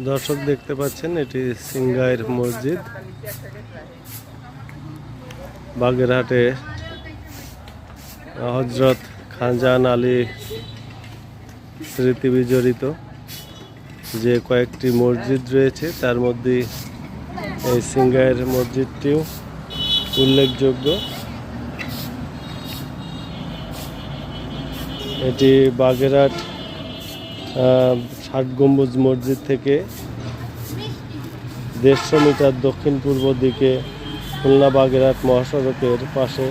দর্শক দেখতে পাচ্ছেন এটি সিংগাইর মসজিদ, বাগেরহাটে হজরত খানজাহান আলী স্মৃতি বিজড়িত যে কয়েকটি মসজিদ রয়েছে তার মধ্যে এই সিংগাইর মসজিদটিও উল্লেখযোগ্য। এটি বাগেরহাট ৬০ গম্বুজ মসজিদ থেকে ১৫০ মিটার দক্ষিণ পূর্ব দিকে খুলনা বাগেরহাট মহাসড়কের পাশে।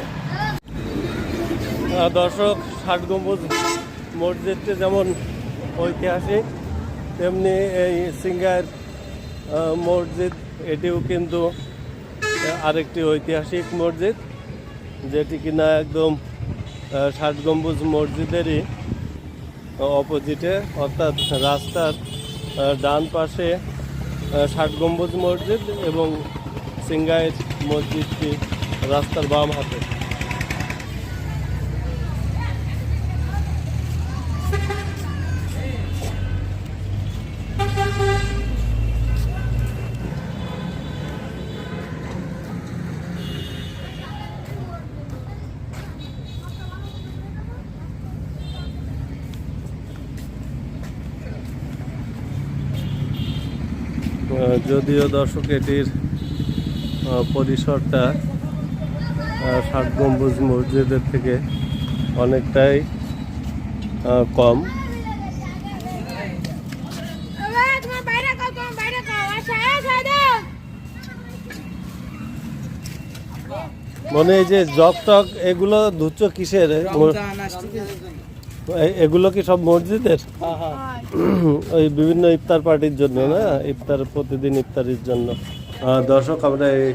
দর্শক, ৬০ গম্বুজ মসজিদটি যেমন ঐতিহাসিক তেমনি এই সিংগাইর মসজিদ এটিও কিন্তু আরেকটি ঐতিহাসিক মসজিদ, যেটি কিনা একদম ৬০ গম্বুজ মসজিদেরই অপোজিটে, অর্থাৎ রাস্তার ডান পাশে ৬০ গম্বুজ মসজিদ এবং সিংগাইর মসজিদটি রাস্তার বাম হাতে। যদিও দর্শক এটির পরিসরটা ৬০ গম্বুজ মসজিদের থেকে অনেকটাই কম। মনে হয় যে জগ টক এগুলো ধুচ্ছ কিসের? এগুলো কি সব মসজিদের? ওই বিভিন্ন ইফতার পার্টির জন্য না, ইফতার প্রতিদিন ইফতারির জন্য। দর্শক, আমরা এই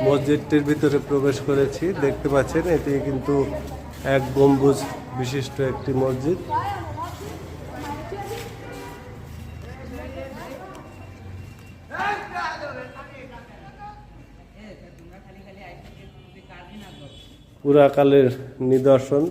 মসজিদটির ভিতরে প্রবেশ করেছি। দেখতে পাচ্ছেন এটি কিন্তু ১ গম্বুজ বিশিষ্ট একটি মসজিদ। পুরাকালের নিদর্শন।